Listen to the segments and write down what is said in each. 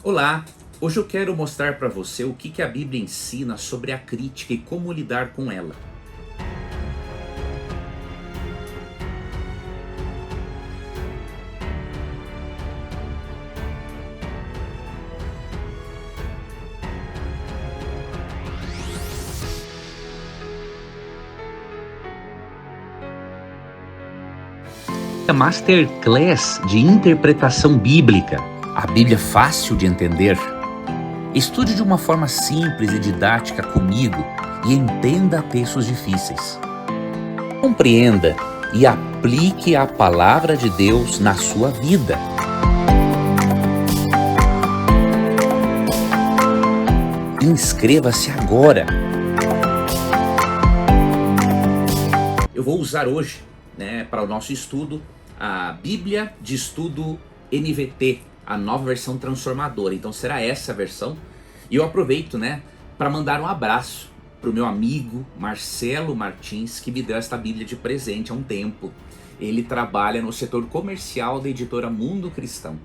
Olá, hoje eu quero mostrar para você o que a Bíblia ensina sobre a crítica e como lidar com ela. A Masterclass de Interpretação Bíblica, a Bíblia fácil de entender. Estude de uma forma simples e didática comigo e entenda textos difíceis. Compreenda e aplique a palavra de Deus na sua vida. Inscreva-se agora. Eu vou usar hoje, para o nosso estudo, a Bíblia de Estudo NVT, a nova versão transformadora. Então será essa a versão. E eu aproveito, para mandar um abraço para o meu amigo Marcelo Martins, que me deu esta Bíblia de presente há um tempo. Ele trabalha no setor comercial da editora Mundo Cristão.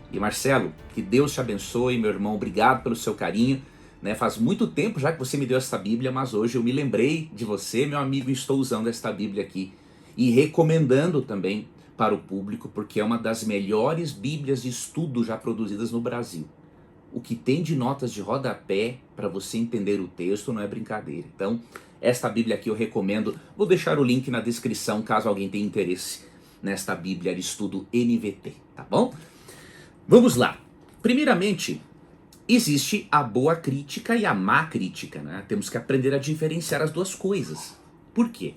E Marcelo, que Deus te abençoe, meu irmão, obrigado pelo seu carinho. Faz muito tempo já que você me deu essa Bíblia, mas hoje eu me lembrei de você, meu amigo, e estou usando esta Bíblia aqui. E recomendando também para o público, porque é uma das melhores Bíblias de estudo já produzidas no Brasil. O que tem de notas de rodapé para você entender o texto não é brincadeira. Então, esta Bíblia aqui eu recomendo. Vou deixar o link na descrição caso alguém tenha interesse nesta Bíblia de estudo NVT, tá bom? Vamos lá. Primeiramente, existe a boa crítica e a má crítica, Temos que aprender a diferenciar as duas coisas. Por quê?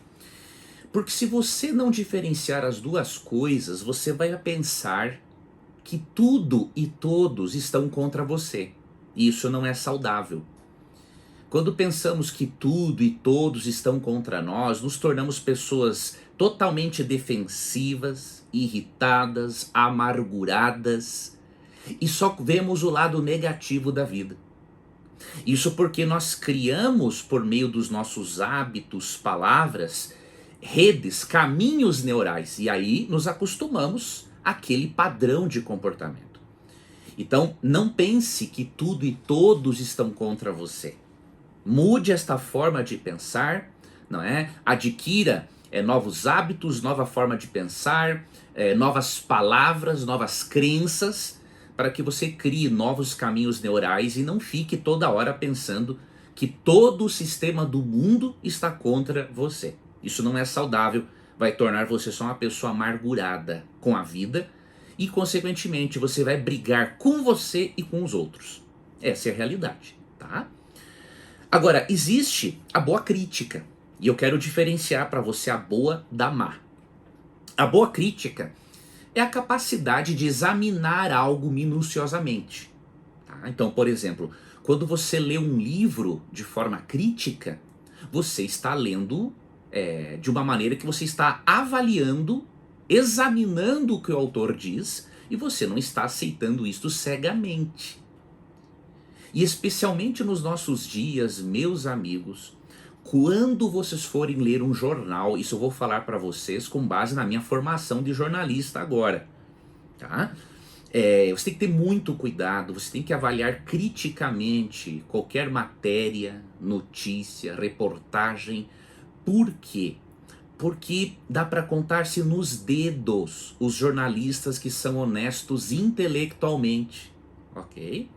Porque se você não diferenciar as duas coisas, você vai pensar que tudo e todos estão contra você. E isso não é saudável. Quando pensamos que tudo e todos estão contra nós, nos tornamos pessoas totalmente defensivas, irritadas, amarguradas, e só vemos o lado negativo da vida. Isso porque nós criamos, por meio dos nossos hábitos, palavras, redes, caminhos neurais, e aí nos acostumamos àquele padrão de comportamento. Então, não pense que tudo e todos estão contra você. Mude esta forma de pensar, Adquira novos hábitos, nova forma de pensar, novas palavras, novas crenças, para que você crie novos caminhos neurais e não fique toda hora pensando que todo o sistema do mundo está contra você. Isso não é saudável, vai tornar você só uma pessoa amargurada com a vida e, consequentemente, você vai brigar com você e com os outros. Essa é a realidade, tá? Agora, existe a boa crítica e eu quero diferenciar para você a boa da má. A boa crítica é a capacidade de examinar algo minuciosamente. Tá? Então, por exemplo, quando você lê um livro de forma crítica, você está lendo de uma maneira que você está avaliando, examinando o que o autor diz, e você não está aceitando isto cegamente. E especialmente nos nossos dias, meus amigos, quando vocês forem ler um jornal, isso eu vou falar para vocês com base na minha formação de jornalista agora, tá? Você tem que ter muito cuidado, você tem que avaliar criticamente qualquer matéria, notícia, reportagem. Por quê? Porque dá para contar-se nos dedos os jornalistas que são honestos intelectualmente, ok?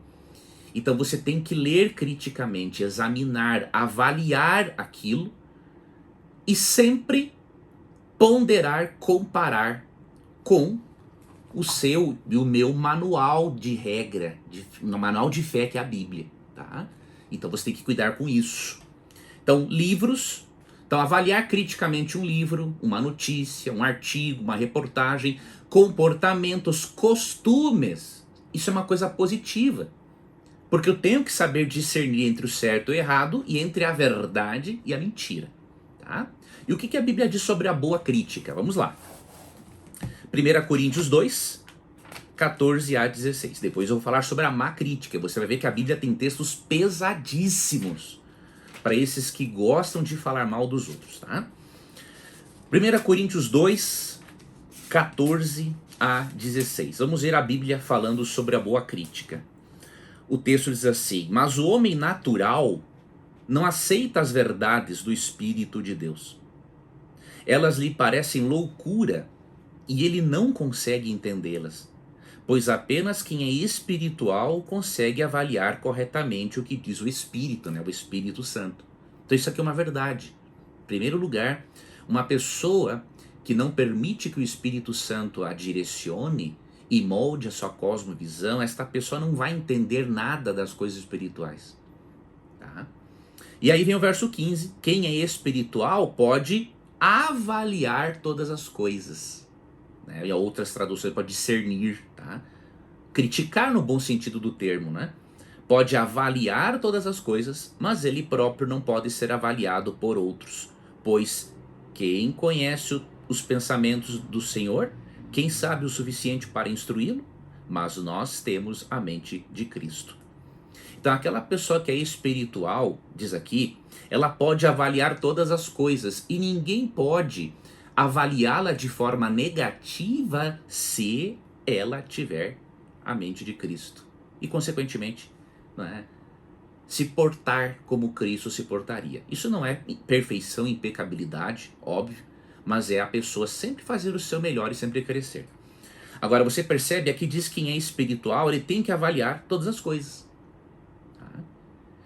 Então você tem que ler criticamente, examinar, avaliar aquilo e sempre ponderar, comparar com o seu e o meu manual de regra, manual de fé, que é a Bíblia, tá? Então você tem que cuidar com isso. Então, livros. Então, avaliar criticamente um livro, uma notícia, um artigo, uma reportagem, comportamentos, costumes. Isso é uma coisa positiva. Porque eu tenho que saber discernir entre o certo e o errado e entre a verdade e a mentira. Tá? E o que a Bíblia diz sobre a boa crítica? Vamos lá. 1 Coríntios 2, 14 a 16. Depois eu vou falar sobre a má crítica. Você vai ver que a Bíblia tem textos pesadíssimos para esses que gostam de falar mal dos outros, tá? 1 Coríntios 2, 14 a 16. Vamos ver a Bíblia falando sobre a boa crítica. o texto diz assim: mas o homem natural não aceita as verdades do Espírito de Deus. Elas lhe parecem loucura e ele não consegue entendê-las, pois apenas quem é espiritual consegue avaliar corretamente o que diz o Espírito, né? O Espírito Santo. Então isso aqui é uma verdade. Em primeiro lugar, uma pessoa que não permite que o Espírito Santo a direcione e molde a sua cosmovisão, esta pessoa não vai entender nada das coisas espirituais. Tá? E aí vem o verso 15: quem é espiritual pode avaliar todas as coisas. Né? E outras traduções pode discernir, tá? Criticar no bom sentido do termo, né? Pode avaliar todas as coisas, mas ele próprio não pode ser avaliado por outros, pois quem conhece os pensamentos do Senhor, quem sabe o suficiente para instruí-lo? Mas nós temos a mente de Cristo. Então aquela pessoa que é espiritual, diz aqui, ela pode avaliar todas as coisas e ninguém pode avaliá-la de forma negativa se ela tiver a mente de Cristo. E consequentemente, não é, se portar como Cristo se portaria. Isso não é perfeição, impecabilidade, óbvio, mas é a pessoa sempre fazer o seu melhor e sempre crescer. Agora você percebe, aqui diz que quem é espiritual, ele tem que avaliar todas as coisas. Tá?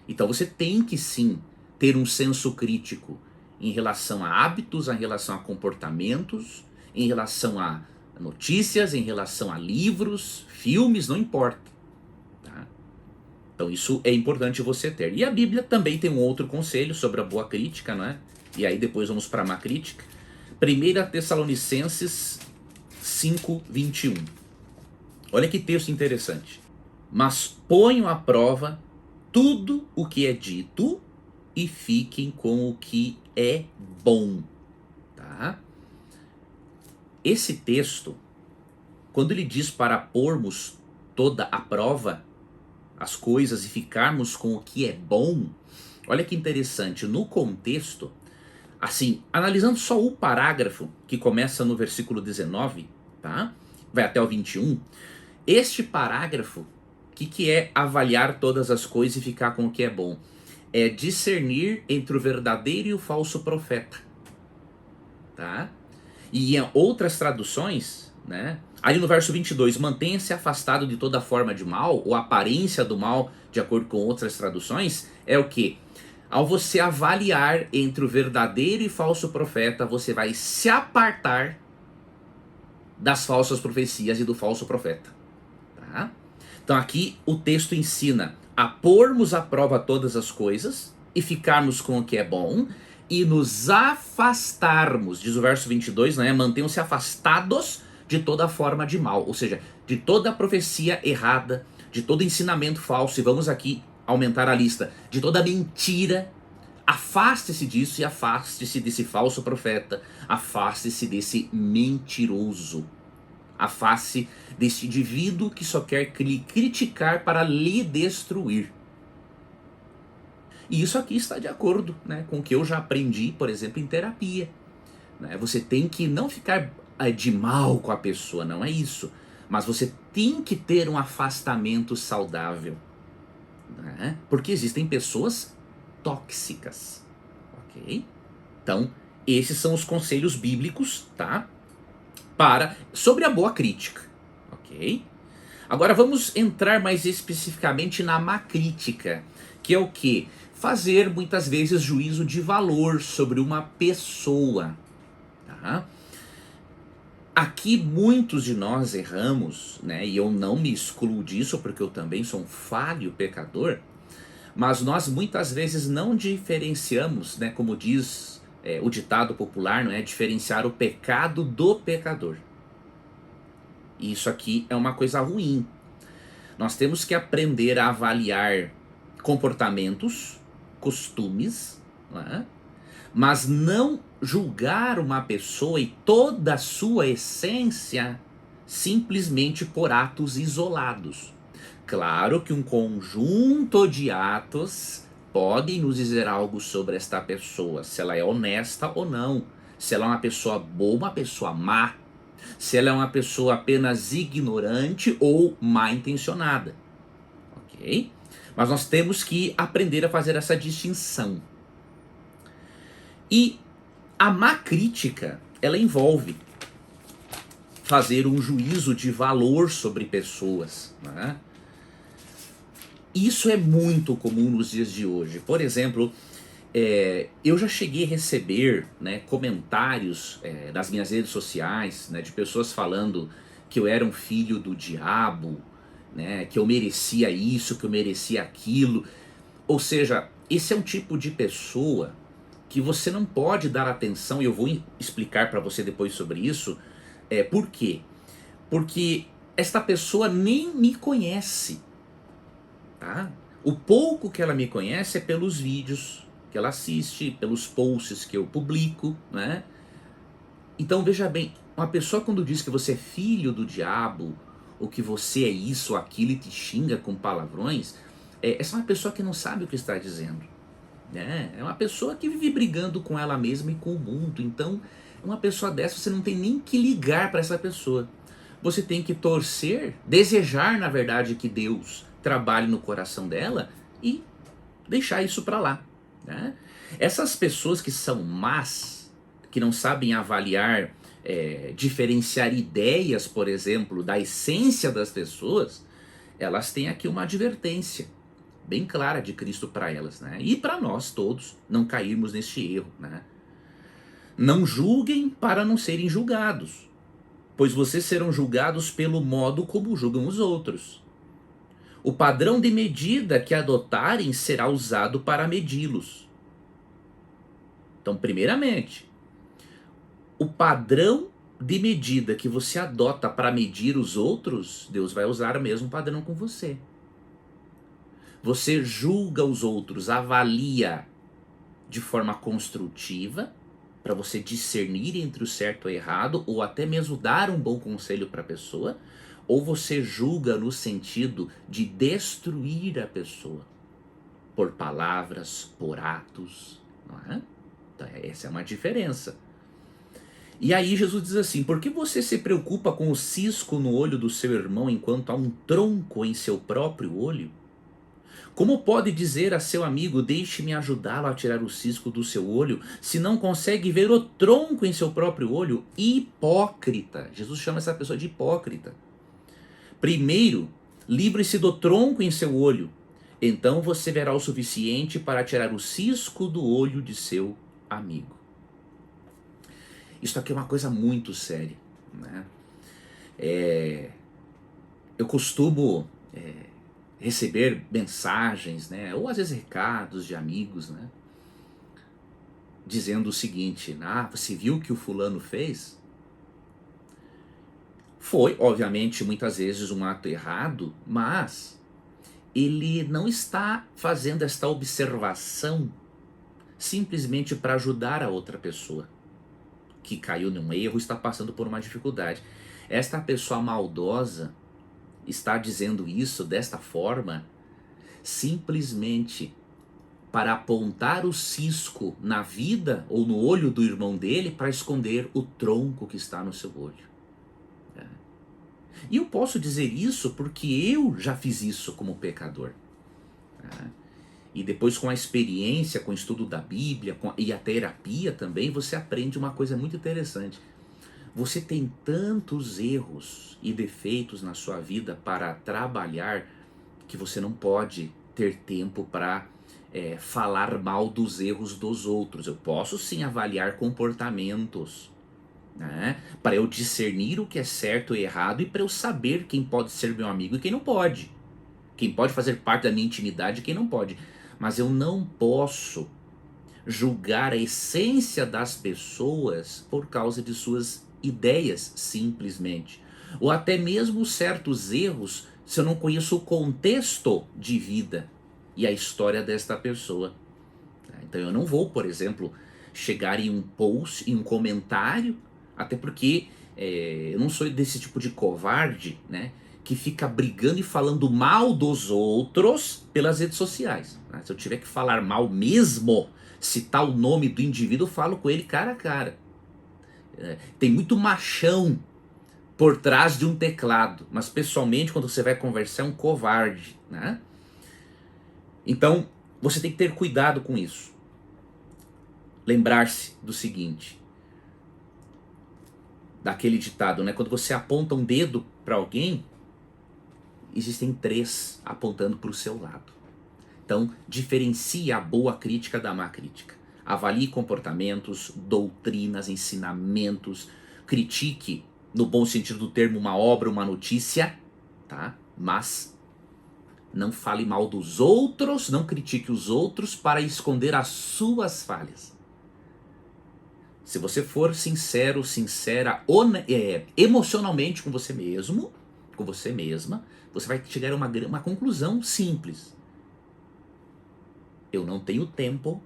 Então você tem que sim ter um senso crítico em relação a hábitos, em relação a comportamentos, em relação a notícias, em relação a livros, filmes, não importa. Tá? Então isso é importante você ter. E a Bíblia também tem um outro conselho sobre a boa crítica, não é? E aí depois vamos para a má crítica. 1 Tessalonicenses 5:21. Olha que texto interessante. Mas ponham à prova tudo o que é dito e fiquem com o que é bom. Tá? Esse texto, quando ele diz para pormos toda a prova as coisas e ficarmos com o que é bom, olha que interessante, no contexto, assim, analisando só o parágrafo que começa no versículo 19, tá? Vai até o 21, este parágrafo, o que é avaliar todas as coisas e ficar com o que é bom? É discernir entre o verdadeiro e o falso profeta, tá? E em outras traduções, né? Ali no verso 22, mantenha-se afastado de toda forma de mal, ou aparência do mal, de acordo com outras traduções, é o que? Ao você avaliar entre o verdadeiro e falso profeta, você vai se apartar das falsas profecias e do falso profeta. Tá? Então aqui o texto ensina a pormos à prova todas as coisas e ficarmos com o que é bom e nos afastarmos, diz o verso 22, né? Mantenham-se afastados de toda forma de mal, ou seja, de toda profecia errada, de todo ensinamento falso, e vamos aqui aumentar a lista, de toda mentira. Afaste-se disso e afaste-se desse falso profeta, afaste-se desse mentiroso, afaste desse indivíduo que só quer lhe criticar para lhe destruir. E isso aqui está de acordo, né, com o que eu já aprendi, por exemplo, em terapia. Né? Você tem que não ficar de mal com a pessoa, não é isso. Mas você tem que ter um afastamento saudável. Né? Porque existem pessoas tóxicas. Ok? Então, esses são os conselhos bíblicos, tá? Sobre a boa crítica. Ok? Agora vamos entrar mais especificamente na má crítica, que é o quê? Fazer muitas vezes juízo de valor sobre uma pessoa. Tá? Aqui muitos de nós erramos, né? E eu não me excluo disso porque eu também sou um falho pecador, mas nós muitas vezes não diferenciamos, né? Como diz o ditado popular, não é? Diferenciar o pecado do pecador. E isso aqui é uma coisa ruim. Nós temos que aprender a avaliar comportamentos, costumes, né? Mas não julgar uma pessoa e toda a sua essência simplesmente por atos isolados. Claro que um conjunto de atos podem nos dizer algo sobre esta pessoa, se ela é honesta ou não, se ela é uma pessoa boa, uma pessoa má, se ela é uma pessoa apenas ignorante ou mal intencionada. ok? Mas nós temos que aprender a fazer essa distinção. E a má crítica, ela envolve fazer um juízo de valor sobre pessoas, né? Isso é muito comum nos dias de hoje. Por exemplo, eu já cheguei a receber, né, comentários nas minhas redes sociais, né, de pessoas falando que eu era um filho do diabo, né, que eu merecia isso, que eu merecia aquilo. Ou seja, esse é um tipo de pessoa que você não pode dar atenção, e eu vou explicar para você depois sobre isso. Por quê? Porque esta pessoa nem me conhece, tá? O pouco que ela me conhece é pelos vídeos que ela assiste, pelos posts que eu publico, né? Então veja bem, uma pessoa quando diz que você é filho do diabo, ou que você é isso ou aquilo e te xinga com palavrões, essa é uma pessoa que não sabe o que está dizendo, né? É uma pessoa que vive brigando com ela mesma e com o mundo. Então, uma pessoa dessa você não tem nem que ligar para essa pessoa. Você tem que torcer, desejar na verdade que Deus trabalhe no coração dela e deixar isso para lá, né? Essas pessoas que são más, que não sabem avaliar, diferenciar ideias, por exemplo, da essência das pessoas, elas têm aqui uma advertência bem clara de Cristo para elas, né? E para nós todos não cairmos neste erro, né? Não julguem para não serem julgados, pois vocês serão julgados pelo modo como julgam os outros. O padrão de medida que adotarem será usado para medi-los. Então, primeiramente, o padrão de medida que você adota para medir os outros, Deus vai usar o mesmo padrão com você. Você julga os outros, avalia de forma construtiva, para você discernir entre o certo e o errado, ou até mesmo dar um bom conselho para a pessoa, ou você julga no sentido de destruir a pessoa, por palavras, por atos, não é? Então, essa é uma diferença. E aí Jesus diz assim: por que você se preocupa com o cisco no olho do seu irmão enquanto há um tronco em seu próprio olho? Como pode dizer a seu amigo, deixe-me ajudá-lo a tirar o cisco do seu olho, se não consegue ver o tronco em seu próprio olho? Hipócrita. Jesus chama essa pessoa de hipócrita. Primeiro, livre-se do tronco em seu olho, então você verá o suficiente para tirar o cisco do olho de seu amigo. Isso aqui é uma coisa muito séria, né? Eu costumo receber mensagens, né, ou às vezes recados de amigos, né, dizendo o seguinte: você viu o que o fulano fez? Foi, obviamente, muitas vezes um ato errado, mas ele não está fazendo esta observação simplesmente para ajudar a outra pessoa que caiu num erro, está passando por uma dificuldade. Esta pessoa maldosa está dizendo isso desta forma simplesmente para apontar o cisco na vida ou no olho do irmão dele para esconder o tronco que está no seu olho. E eu posso dizer isso porque eu já fiz isso como pecador. E depois, com a experiência, com o estudo da Bíblia e a terapia também, você aprende uma coisa muito interessante. Você tem tantos erros e defeitos na sua vida para trabalhar que você não pode ter tempo para falar mal dos erros dos outros. Eu posso sim avaliar comportamentos, né, para eu discernir o que é certo e errado e para eu saber quem pode ser meu amigo e quem não pode. Quem pode fazer parte da minha intimidade e quem não pode. Mas eu não posso julgar a essência das pessoas por causa de suas ideias, simplesmente. Ou até mesmo certos erros, se eu não conheço o contexto de vida e a história desta pessoa. Então eu não vou, por exemplo, chegar em um post, em um comentário, até porque eu não sou desse tipo de covarde, né, que fica brigando e falando mal dos outros pelas redes sociais. Se eu tiver que falar mal mesmo, citar o nome do indivíduo, eu falo com ele cara a cara. Tem muito machão por trás de um teclado, mas pessoalmente quando você vai conversar é um covarde, né? Então, você tem que ter cuidado com isso. Lembrar-se do seguinte, daquele ditado, né? Quando você aponta um dedo para alguém, existem 3 apontando para o seu lado. Então, diferencie a boa crítica da má crítica. Avalie comportamentos, doutrinas, ensinamentos, critique, no bom sentido do termo, uma obra, uma notícia, tá? Mas não fale mal dos outros, não critique os outros para esconder as suas falhas. Se você for sincero, sincera, emocionalmente com você mesmo, com você mesma, você vai chegar a uma conclusão simples. Eu não tenho tempo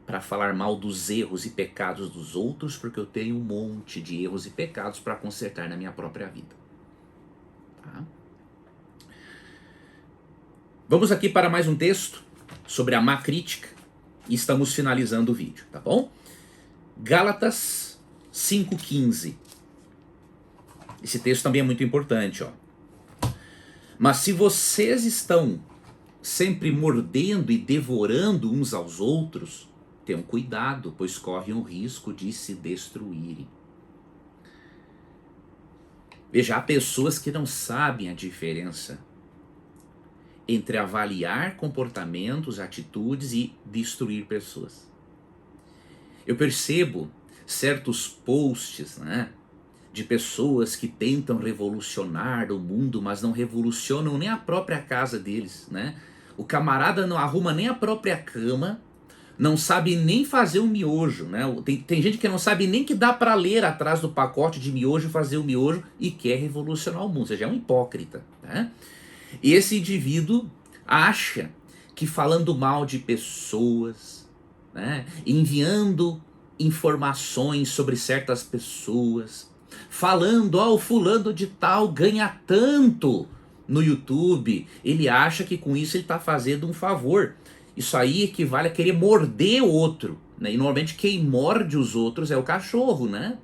para falar mal dos erros e pecados dos outros, porque eu tenho um monte de erros e pecados para consertar na minha própria vida. Tá? Vamos aqui para mais um texto sobre a má crítica e estamos finalizando o vídeo, tá bom? Gálatas 5,15. Esse texto também é muito importante, ó. Mas se vocês estão sempre mordendo e devorando uns aos outros, tenham cuidado, pois correm o risco de se destruírem. Veja, há pessoas que não sabem a diferença entre avaliar comportamentos, atitudes e destruir pessoas. Eu percebo certos posts, né, de pessoas que tentam revolucionar o mundo, mas não revolucionam nem a própria casa deles, né? O camarada não arruma nem a própria cama, não sabe nem fazer um miojo, né? Tem gente que não sabe nem que dá para ler atrás do pacote de miojo, fazer o miojo e quer revolucionar o mundo, ou seja, é um hipócrita, né? E esse indivíduo acha que falando mal de pessoas, né, enviando informações sobre certas pessoas, falando, ó, o fulano de tal ganha tanto no YouTube, ele acha que com isso ele está fazendo um favor. Isso aí equivale a querer morder o outro, né? E normalmente quem morde os outros é o cachorro, né?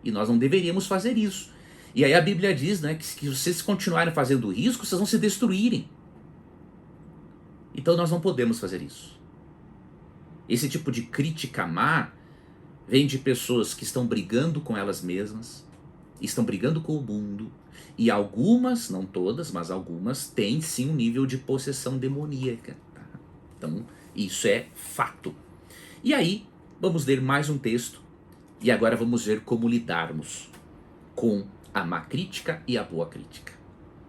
E nós não deveríamos fazer isso. E aí a Bíblia diz, né, que vocês continuarem fazendo risco, vocês vão se destruírem. Então nós não podemos fazer isso. Esse tipo de crítica má vem de pessoas que estão brigando com elas mesmas, estão brigando com o mundo, e algumas, não todas, mas algumas, têm sim um nível de possessão demoníaca. Tá? Então isso é fato. E aí, vamos ler mais um texto, e agora vamos ver como lidarmos com a má crítica e a boa crítica.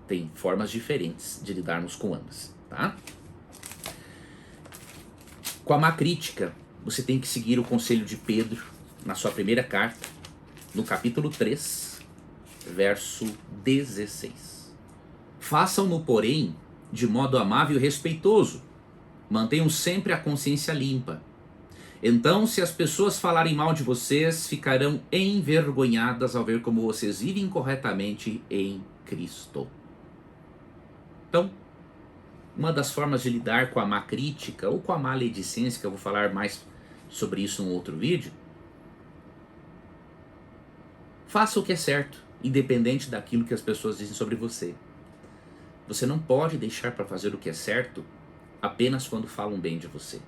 Tem formas diferentes de lidarmos com ambas, tá? Com a má crítica, você tem que seguir o conselho de Pedro na sua primeira carta, no capítulo 3, verso 16. Façam-no, porém, de modo amável e respeitoso. Mantenham sempre a consciência limpa. Então, se as pessoas falarem mal de vocês, ficarão envergonhadas ao ver como vocês vivem corretamente em Cristo. Então, uma das formas de lidar com a má crítica ou com a maledicência, que eu vou falar mais sobre isso num outro vídeo, faça o que é certo, independente daquilo que as pessoas dizem sobre você. Você não pode deixar para fazer o que é certo apenas quando falam bem de você.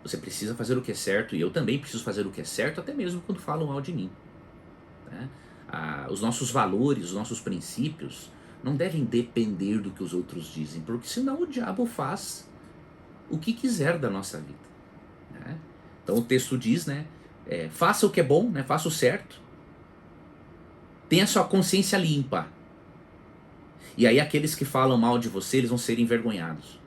Você precisa fazer o que é certo, e eu também preciso fazer o que é certo, até mesmo quando falam mal de mim. Os nossos valores, os nossos princípios não devem depender do que os outros dizem, porque senão o diabo faz o que quiser da nossa vida. Né? Então o texto diz, né, faça o que é bom, né, faça o certo, tenha sua consciência limpa, e aí aqueles que falam mal de você, eles vão ser envergonhados.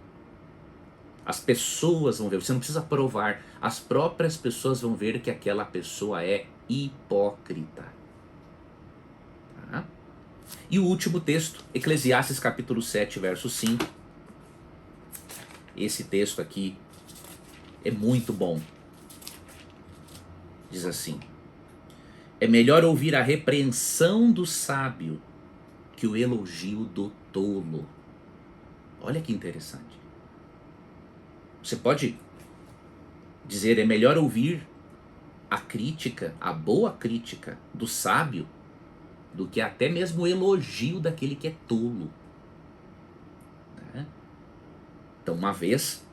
As pessoas vão ver, você não precisa provar, as próprias pessoas vão ver que aquela pessoa é hipócrita. Tá? E o último texto, Eclesiastes capítulo 7, verso 5. Esse texto aqui é muito bom. Diz assim: é melhor ouvir a repreensão do sábio que o elogio do tolo. Olha que interessante. Você pode dizer, é melhor ouvir a crítica, a boa crítica do sábio, do que até mesmo o elogio daquele que é tolo. Né? Então, uma vez,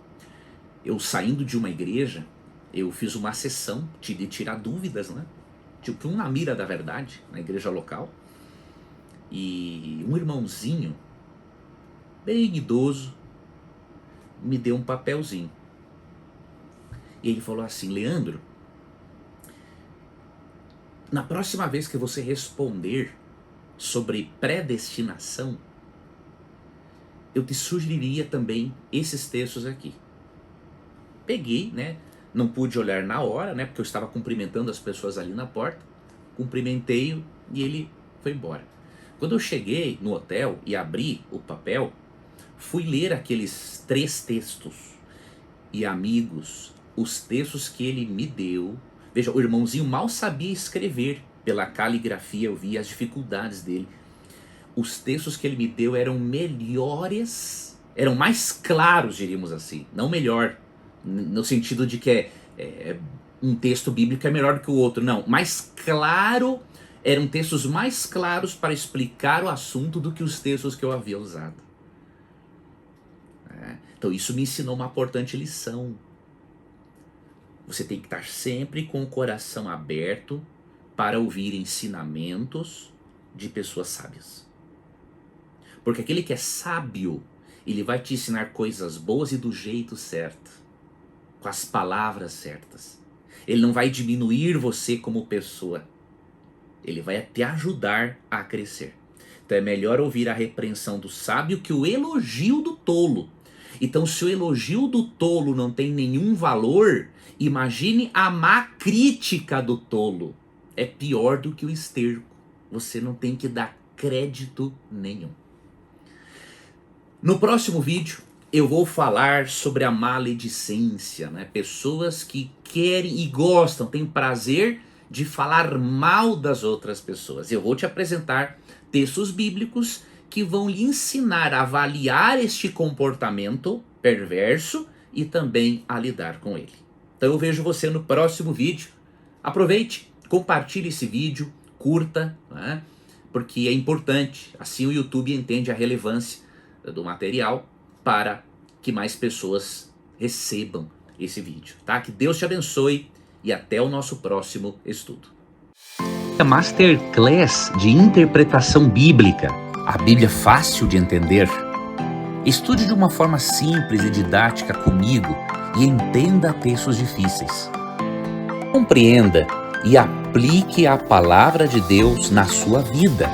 eu saindo de uma igreja, eu fiz uma sessão de tirar dúvidas, né? Tipo, na mira da verdade, na igreja local. E um irmãozinho, bem idoso, me deu um papelzinho. E ele falou assim: Leandro, na próxima vez que você responder sobre predestinação, eu te sugeriria também esses textos aqui. Peguei, né? Não pude olhar na hora, né? Porque eu estava cumprimentando as pessoas ali na porta. Cumprimentei-o e ele foi embora. Quando eu cheguei no hotel e abri o papel, fui ler aqueles 3 textos. E amigos, os textos que ele me deu... Veja, o irmãozinho mal sabia escrever. Pela caligrafia eu vi as dificuldades dele. Os textos que ele me deu eram melhores, eram mais claros, diríamos assim. Não melhor, no sentido de que um texto bíblico é melhor do que o outro. Não, mais claro, eram textos mais claros para explicar o assunto do que os textos que eu havia usado. Então isso me ensinou uma importante lição. Você tem que estar sempre com o coração aberto para ouvir ensinamentos de pessoas sábias. Porque aquele que é sábio, ele vai te ensinar coisas boas e do jeito certo, com as palavras certas. Ele não vai diminuir você como pessoa, ele vai te ajudar a crescer. Então é melhor ouvir a repreensão do sábio que o elogio do tolo. Então, se o elogio do tolo não tem nenhum valor, imagine a má crítica do tolo. É pior do que o esterco. Você não tem que dar crédito nenhum. No próximo vídeo, eu vou falar sobre a maledicência, né? Pessoas que querem e gostam, têm prazer de falar mal das outras pessoas. Eu vou te apresentar textos bíblicos que vão lhe ensinar a avaliar este comportamento perverso e também a lidar com ele. Então eu vejo você no próximo vídeo. Aproveite, compartilhe esse vídeo, curta, né? Porque é importante. Assim o YouTube entende a relevância do material para que mais pessoas recebam esse vídeo, tá? Que Deus te abençoe e até o nosso próximo estudo. A Masterclass de Interpretação Bíblica. A Bíblia fácil de entender. Estude de uma forma simples e didática comigo e entenda textos difíceis. Compreenda e aplique a palavra de Deus na sua vida.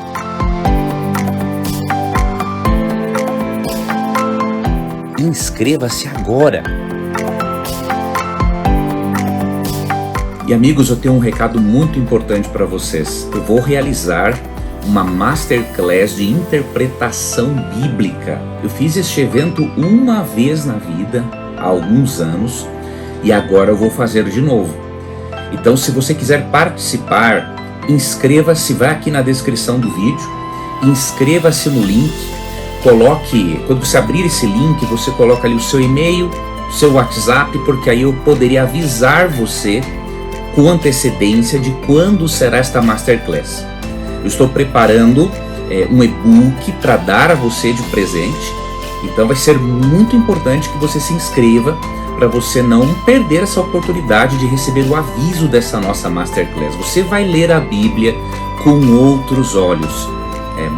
Inscreva-se agora. E amigos, eu tenho um recado muito importante para vocês. Eu vou realizar uma Masterclass de interpretação bíblica. Eu fiz este evento uma vez na vida, há alguns anos, e agora eu vou fazer de novo. Então, se você quiser participar, inscreva-se, vai aqui na descrição do vídeo, inscreva-se no link, coloque, quando você abrir esse link, você coloca ali o seu e-mail, seu WhatsApp, porque aí eu poderia avisar você com antecedência de quando será esta Masterclass. Eu estou preparando um e-book para dar a você de presente, então vai ser muito importante que você se inscreva para você não perder essa oportunidade de receber o aviso dessa nossa Masterclass. Você vai ler a Bíblia com outros olhos.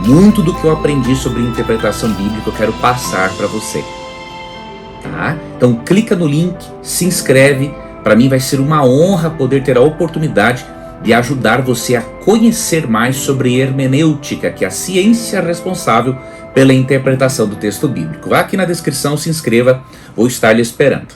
Muito do que eu aprendi sobre interpretação bíblica eu quero passar para você. Tá? Então clica no link, se inscreve. Para mim vai ser uma honra poder ter a oportunidade de ajudar você a conhecer mais sobre hermenêutica, que é a ciência responsável pela interpretação do texto bíblico. Vá aqui na descrição, se inscreva, vou estar lhe esperando.